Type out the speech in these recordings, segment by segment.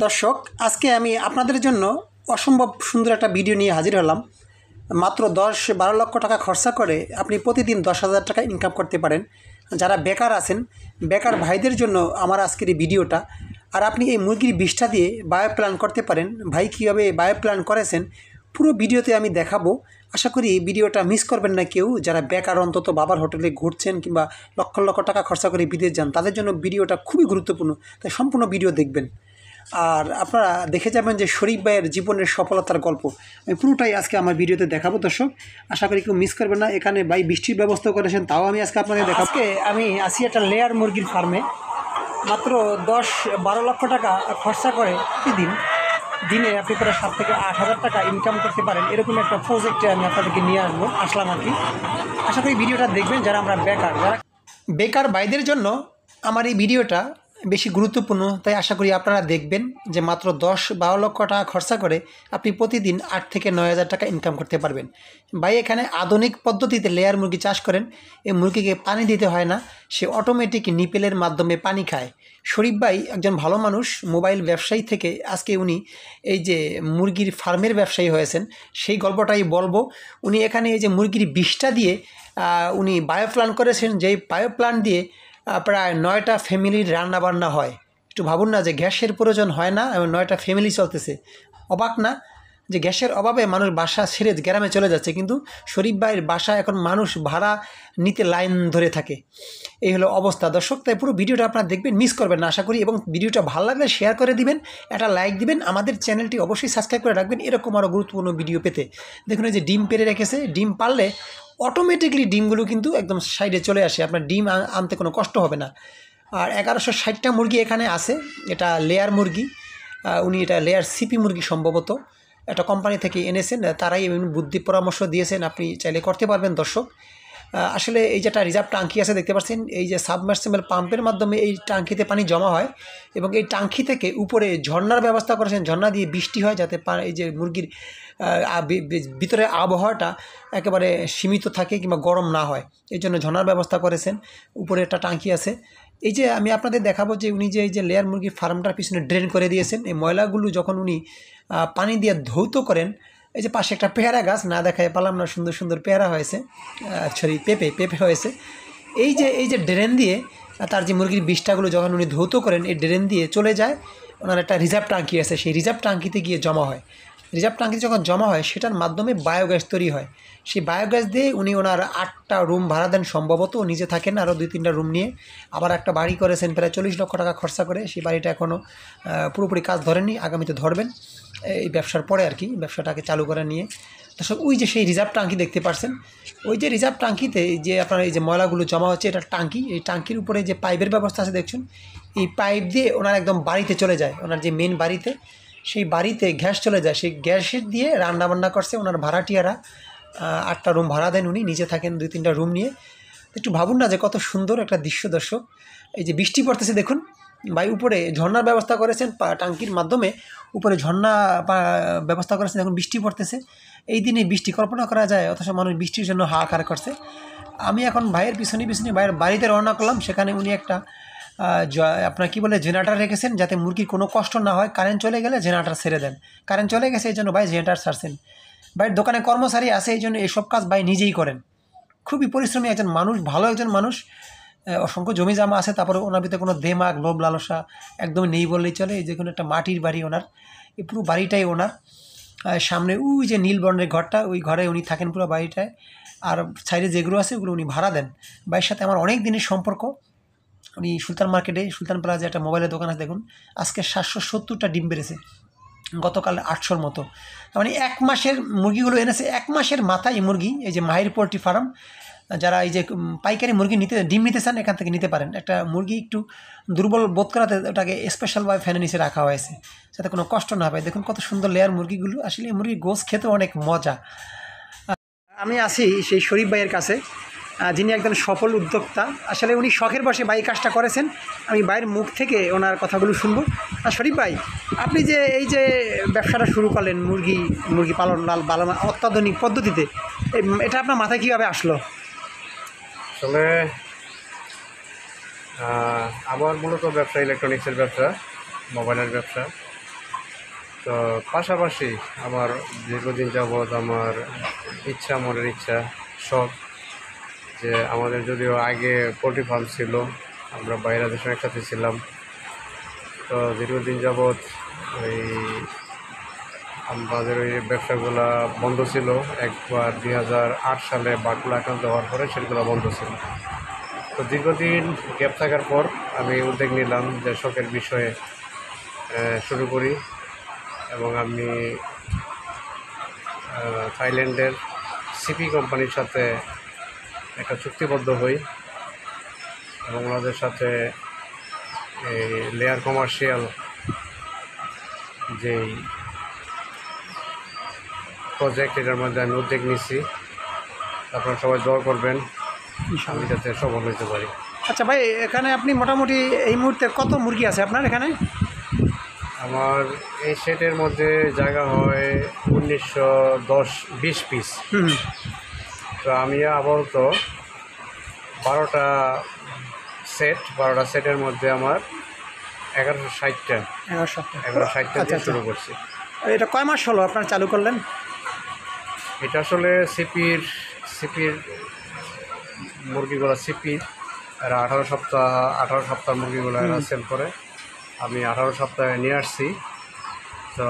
দর্শক, আজকে আমি আপনাদের জন্য অসম্ভব সুন্দর একটা ভিডিও নিয়ে হাজির হলাম। মাত্র 10-12 লক্ষ টাকা খরচা করে আপনি প্রতিদিন 10,000 টাকা ইনকাম করতে পারেন। যারা বেকার আছেন, বেকার ভাইদের জন্য আমার আজকের এই ভিডিওটা। আর আপনি এই মুরগির বিষটা দিয়ে বায়ো প্ল্যান করতে পারেন। ভাই কীভাবে বায়ো প্ল্যান করেছেন পুরো ভিডিওতে আমি দেখাবো। আশা করি ভিডিওটা মিস করবেন না কেউ। যারা বেকার, অন্তত বাবার হোটেলে ঘুরছেন কিংবা লক্ষ লক্ষ টাকা খরচা করে বিদেশ যান, তাদের জন্য ভিডিওটা খুবই গুরুত্বপূর্ণ। তাই সম্পূর্ণ ভিডিও দেখবেন। আর আপনারা দেখে যাবেন যে শরীফ ভাইয়ের জীবনের সফলতার গল্প আমি পুরোটাই আজকে আমার ভিডিওতে দেখাবো। দর্শক, আশা করি কেউ মিস করবেন না। এখানে ভাই বৃষ্টির ব্যবস্থা করেছেন, তাও আমি আজকে আপনাদের দেখাবো। আজকে আমি আসি একটা লেয়ার মুরগির ফার্মে। মাত্র 10-12 লক্ষ টাকা খরচা করে প্রতিদিন দিনে আপনি প্রায় 7 থেকে 8 হাজার টাকা ইনকাম করতে পারেন। এরকম একটা প্রজেক্টে আমি আপনাদেরকে নিয়ে আসলাম আর কি। আশা করি ভিডিওটা দেখবেন। যারা বেকার ভাইদের জন্য আমার এই ভিডিওটা বেশি গুরুত্বপূর্ণ। তাই আশা করি আপনারা দেখবেন যে মাত্র 10-12 লক্ষ টাকা খরচা করে আপনি প্রতিদিন 8 থেকে 9 হাজার টাকা ইনকাম করতে পারবেন। ভাই এখানে আধুনিক পদ্ধতিতে লেয়ার মুরগি চাষ করেন। এই মুরগিকে পানি দিতে হয় না, সে অটোমেটিক নিপেলের মাধ্যমে পানি খায়। শরীফ ভাই একজন ভালো মানুষ, মোবাইল ব্যবসায়ী থেকে আজকে উনি এই যে মুরগির ফার্মের ব্যবসায়ী হয়েছেন, সেই গল্পটাই বলবো। উনি এখানে এই যে মুরগির বিষটা দিয়ে উনি বায়ো প্ল্যান করেছেন, যেই বায়ো প্ল্যান দিয়ে প্রায় 9টা ফ্যামিলির রান্নাবান্না হয়। একটু ভাবুন না যে গ্যাসের প্রয়োজন হয় না এবং 9টা ফ্যামিলি চলতেছে। অবাক না যে গ্যাসের অভাবে মানুষ বাসা ছেড়ে গ্রামে চলে যাচ্ছে, কিন্তু শরীফ ভাইয়ের বাসা এখন মানুষ ভাড়া নিতে লাইন ধরে থাকে। এই হলো অবস্থা। দর্শক, তাই পুরো ভিডিওটা আপনারা দেখবেন, মিস করবেন না আশা করি। এবং ভিডিওটা ভালো লাগলে শেয়ার করে দিবেন, একটা লাইক দিবেন, আমাদের চ্যানেলটি অবশ্যই সাবস্ক্রাইব করে রাখবেন এরকম আরও গুরুত্বপূর্ণ ভিডিও পেতে। দেখুন এই যে ডিম পেড়ে রেখেছে, ডিম পারলে অটোমেটিকলি ডিমগুলো কিন্তু একদম সাইডে চলে আসে, আপনার ডিম আনতে কোনো কষ্ট হবে না। আর 1160টা মুরগি এখানে আছে। এটা লেয়ার মুরগি, উনি এটা লেয়ার সিপি মুরগি সম্ভবত একটা কোম্পানি থেকে এনেছেন, তারাই বুদ্ধি পরামর্শ দিয়েছেন, আপনি চাইলে করতে পারবেন। দর্শক, আসলে এই যেটা রিজার্ভ টাঙ্কি আছে দেখতে পাচ্ছেন, এই যে সাবমার্সিবল পাম্পের মাধ্যমে এই টাঙ্কিতে পানি জমা হয় এবং এই টাঙ্কি থেকে উপরে ঝর্ণার ব্যবস্থা করেছেন। ঝর্ণা দিয়ে বৃষ্টি হয় যাতে এই যে মুরগির ভিতরে আবহাওয়াটা একেবারে সীমিত থাকে কিংবা গরম না হয়, এই জন্য ঝর্ণার ব্যবস্থা করেছেন। উপরে একটা টাঙ্কি আছে। এই যে আমি আপনাদের দেখাবো যে উনি যে এই যে লেয়ার মুরগির ফার্মটার পিছনে ড্রেন করে দিয়েছেন। এই ময়লাগুলো যখন উনি পানি দিয়ে ধৌত করেন, এই যে পাশে একটা পেয়ারা গাছ, না দেখায় পারলাম না, সুন্দর সুন্দর পেয়ারা হয়েছে, সরি পেঁপে হয়েছে। এই যে ড্রেন দিয়ে তার যে মুরগির বিষটাগুলো যখন উনি ধৌত করেন, এই ড্রেন দিয়ে চলে যায় ওনার একটা রিজার্ভ টাঙ্কি আছে, সেই রিজার্ভ টাঙ্কিতে গিয়ে জমা হয়। রিজার্ভ টাঙ্কি যখন জমা হয়, সেটার মাধ্যমে বায়োগ্যাস তৈরি হয়। সেই বায়োগ্যাস দিয়ে উনি ওনার 8টা রুম ভাড়া দেন সম্ভবত, নিজে থাকেন আরও 2-3টা রুম নিয়ে। আবার একটা বাড়ি করেছেন প্রায় 40 লক্ষ টাকা খরচা করে। সেই বাড়িটা এখনও পুরোপুরি কাজ ধরেননি, আগামীতে ধরবেন এই ব্যবসার পরে আর কি, ব্যবসাটাকে চালু করে নিয়ে। দর্শক, ওই যে সেই রিজার্ভ টাঙ্কি দেখতে পাচ্ছেন, ওই যে রিজার্ভ টাঙ্কিতে যে আপনার এই যে ময়লাগুলো জমা হচ্ছে, এটা টাঙ্কি। এই টাঙ্কির উপরে যে পাইপের ব্যবস্থা আছে দেখছেন, এই পাইপ দিয়ে ওনার একদম বাড়িতে চলে যায়, ওনার যে মেন বাড়িতে, সেই বাড়িতে গ্যাস চলে যায়। সেই গ্যাসের দিয়ে রান্নাবান্না করছে ওনার ভাড়াটিয়ারা। 8টা রুম ভাড়া দেন উনি, নিজে থাকেন 2-3টা রুম নিয়ে। একটু ভাবুন না যে কত সুন্দর একটা দৃশ্য। দর্শক, এই যে বৃষ্টি পড়তেছে দেখুন, ভাই উপরে ঝর্ণার ব্যবস্থা করেছেন, টাঙ্কির মাধ্যমে উপরে ঝর্ণা ব্যবস্থা করেছেন। এখন বৃষ্টি পড়তেছে, এই দিনে বৃষ্টি কল্পনা করা যায়, অথচ মানুষ বৃষ্টির জন্য হাহাকার করছে। আমি এখন ভাইয়ের পিছনে ভাইয়ের বাড়িতে রওনা করলাম। সেখানে উনি একটা আপনার কী বলে জেনারেটার রেখেছেন, যাতে মুরগির কোনো কষ্ট না হয়। কারেন্ট চলে গেলে জেনারেটার ছেড়ে দেন। কারেন্ট চলে গেছে এই জন্য ভাই জেনারেটার ছাড়ছেন। ভাইয়ের দোকানে কর্মচারী আছে, এই জন্য এইসব কাজ ভাই নিজেই করেন। খুবই পরিশ্রমী একজন মানুষ, ভালো একজন মানুষ। অসংখ্য জমি জামা আছে, তারপরে ওনার ভিতরে কোনো দেমাগ, লোভ লালসা একদমই নেই বললেই চলে। এই যে কোনো একটা মাটির বাড়ি ওনার, এই পুরো বাড়িটাই ওনার। সামনে ওই যে নীল বর্ণের ঘরটা, ওই ঘরে উনি থাকেন পুরো বাড়িটায়। আর সাইডে যেগুলো আছে ওগুলো উনি ভাড়া দেন। ভাইয়ের সাথে আমার অনেক দিনের সম্পর্ক। উনি সুলতান মার্কেটে, সুলতান প্লাজা একটা মোবাইলের দোকান আছে দেখুন, আজকে 770টা ডিম বেড়েছে, গতকাল 800-র মতো। মানে 1 মাসের মুরগিগুলো এনেছে, 1 মাসের মাথায় মুরগি। এই যে মাহির পোলট্রি ফার্ম, যারা এই যে পাইকারি মুরগি ডিম নিতে চান, এখান থেকে নিতে পারেন। একটা মুরগি একটু দুর্বল বোধ করাতে ওটাকে স্পেশালভাবে ফ্যানের নিচে রাখা হয়েছে, যাতে কোনো কষ্ট না হয়। দেখুন কত সুন্দর লেয়ার মুরগিগুলো। আসলে এই মুরগির গোশ খেতে অনেক মজা। আমি আসি সেই শরীফ ভাইয়ের কাছে, যিনি একজন সফল উদ্যোক্তা। আসলে উনি শখের বসে ভাই কাজটা করেছেন। আমি ভাইয়ের মুখ থেকে ওনার কথাগুলো শুনবো। আর শরীফ ভাই, আপনি যে এই যে ব্যবসাটা শুরু করলেন, মুরগি পালন অত্যাধুনিক পদ্ধতিতে, এটা আপনার মাথায় কীভাবে আসলো? আসলে আমার মূলত ব্যবসা ইলেকট্রনিক্সের ব্যবসা, মোবাইলের ব্যবসা। তো পাশাপাশি আমার দীর্ঘদিন যাবৎ আমার মনের ইচ্ছা শখ যে আমাদের যদিও আগে পোলট্রি ফার্ম ছিল, আমরা বাইরে দেশে একসাথে ছিলাম। তো দীর্ঘদিন যাবৎ ওই আমাদের ওই ব্যবসাগুলো বন্ধ ছিল। একবার 2008 সালে বাঘগুলো আক্রান্ত হওয়ার পরে সেগুলো বন্ধ ছিল। তো দীর্ঘদিন গ্যাপ থাকার পর আমি উদ্যোগ নিলাম যে শখের বিষয়ে শুরু করি, এবং আমি থাইল্যান্ডের সিপি কোম্পানির সাথে একটা চুক্তিবদ্ধ হই এবং ওনাদের সাথে এই লেয়ার কমার্শিয়াল যেই প্রজেক্ট, এটার মধ্যে আমি উদ্যোগ নিচ্ছি। আপনারা সবাই দোয়া করবেন আমি যাতে সফল হতে পারি। আচ্ছা ভাই, এখানে আপনি মোটামুটি এই মুহূর্তে কত মুরগি আছে আপনার এখানে? আমার এই সেটের মধ্যে জায়গা হয় 1920 পিস। তো আমি আপাতত 12টা সেটের মধ্যে আমার 1160টা দিয়ে শুরু করছি। এটা কয় মাস হলো আপনার চালু করলেন? এটা আসলে সিপির মুরগিগুলো সিপির এরা 18 সপ্তাহ মুরগিগুলো এরা সেল করে। আমি 18 সপ্তাহে নিয়ে আসছি। তো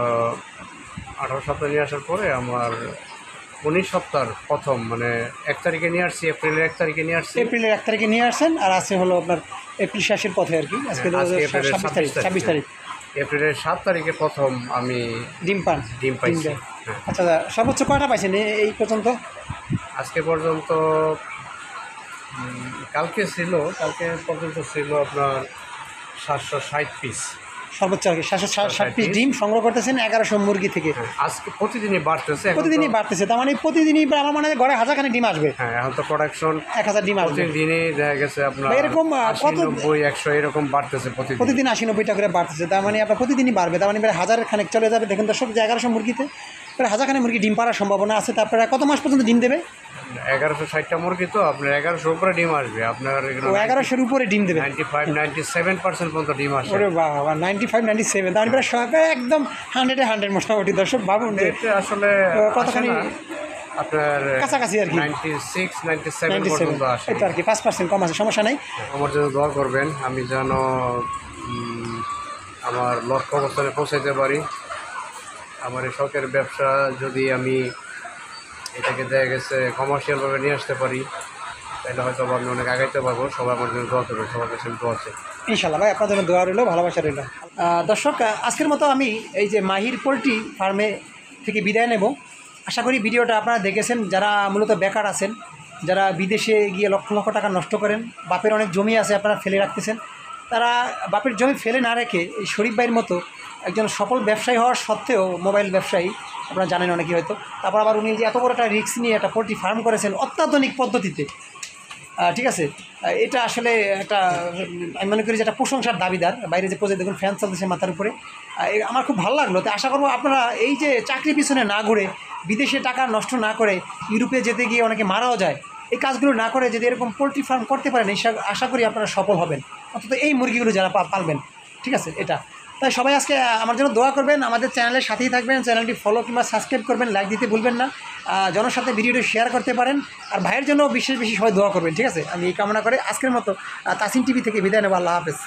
18 সপ্তাহে নিয়ে আসার পরে আমার 19 সপ্তাহের প্রথম মানে 1 তারিখে নিয়ে আসছি, এপ্রিলের 1 তারিখে নিয়ে আসছি। এপ্রিলের 1 তারিখে নিয়ে আসছেন, আর আছে হলো আপনার এপ্রিল শেষের পথে আর কি। আজকে 26 তারিখ। এপ্রিলের 7 তারিখে প্রথম আমি ডিম পাইছি। আচ্ছা, সর্বোচ্চ কয়টা পাইছেন এই পর্যন্ত? আজকে পর্যন্ত কালকে পর্যন্ত ছিল আপনার 760 পিস সর্বোচ্চ আর কি। 760 পিস ডিম সংগ্রহ করতেছেন 1100 মুরগি থেকে। আজকে প্রতিদিনই বাড়তেছে। তার মানে প্রতিদিনই আমার মনে হয় ঘরে 1000খানে ডিম আসবে। হ্যাঁ, এখন তো প্রোডাকশন 1000 ডিম আসবে প্রতিদিনই। দেখা গেছে আপনার এরকম 90-100 এরকম বাড়তেছে প্রতিদিন 80-90টা করে বাড়তেছে। তার মানে আপনার প্রতিদিনই বাড়বে। তার মানে প্রায় 1000 খানেক চলে যাবে। দেখুন দর্শক, যে 1100 মুরগিতে প্রায় 1000খানে মুরগি ডিম পাড়ার সম্ভাবনা আছে। তারপরে কত মাস পর্যন্ত ডিম দেবে? 1160টা মুরগি, তো আপনার 1100 উপরে ডিম আসবে। আপনার 1100-এর উপরে ডিম দেবে। 95-97% পর্যন্ত ডিম আসবে। ওরে বাবা, 95-97, তার মানে প্রায় একদম 100-100 মোটামুটি। দর্শক ভাবুন আসলে কতখানি আপনার কাছাকাছি আর কি। 96-97 পর্যন্ত আসে। এটা আর কি 5% কম আছে, সমস্যা নেই। আমার জন্য দোয়া করবেন, আমি যেন আমার লক্ষ্য অবস্থানে পৌঁছাইতে পারি। আমার এই শখের ব্যবসা যদি আমি এটাকে দেখা গেছে কমার্শিয়ালভাবে নিয়ে আসতে পারি, তাহলে হয়তো আমি অনেক আগাইতে পারবো। সবাই আমার জন্য দোয়া করবে, সবার কাছে দোয়া আছে ইনশাল্লাহ। ভাই, আপনার জন্য দোয়া রইল, ভালোবাসা রইল। দর্শক, আজকের মতো আমি এই যে মাহির পোলট্রি ফার্মে থেকে বিদায় নেব। আশা করি ভিডিওটা আপনারা দেখেছেন। যারা মূলত বেকার আছেন, যারা বিদেশে গিয়ে লক্ষ লক্ষ টাকা নষ্ট করেন, বাপের অনেক জমি আছে আপনারা ফেলে রাখতেছেন, তারা বাপের জমি ফেলে না রেখে এই শরীফ ভাইয়ের মতো একজন সফল ব্যবসায়ী হওয়ার সত্ত্বেও, মোবাইল ব্যবসায়ী আপনারা জানেন অনেকে হয়তো, তারপর আবার উনি যে এত বড় একটা রিস্ক নিয়ে একটা পোলট্রি ফার্ম করেছেন অত্যাধুনিক পদ্ধতিতে, ঠিক আছে, এটা আসলে একটা আমি মনে করি যে একটা প্রশংসার দাবিদার। বাইরে যে প্রজেক্ট দেখুন, ফ্যান চলতেছে মাথার উপরে, আমার খুব ভালো লাগলো। তো আশা করবো আপনারা এই যে চাকরি পিছনে না ঘুরে, বিদেশে টাকা নষ্ট না করে, ইউরোপে যেতে গিয়ে অনেকে মারাও যায়, এই কাজগুলো না করে যদি এরকম পোলট্রি ফার্ম করতে পারেন, আশা করি আপনারা সফল হবেন, অন্তত এই মুরগিগুলো যারা পালবেন। ঠিক আছে, এটা তাই সবাই আজকে আমার জন্য দোয়া করবেন, আমাদের চ্যানেলের সাথেই থাকবেন, চ্যানেলটি ফলো কিংবা সাবস্ক্রাইব করবেন, লাইক দিতে ভুলবেন না, জনের সাথে ভিডিওটি শেয়ার করতে পারেন, আর ভাইয়ের জন্য বিশেষ বেশি সবাই দোয়া করবেন। ঠিক আছে, আমি এই কামনা করে আজকের মতো তাসিন টিভি থেকে বিদায় নেব। আল্লাহ হাফেজ।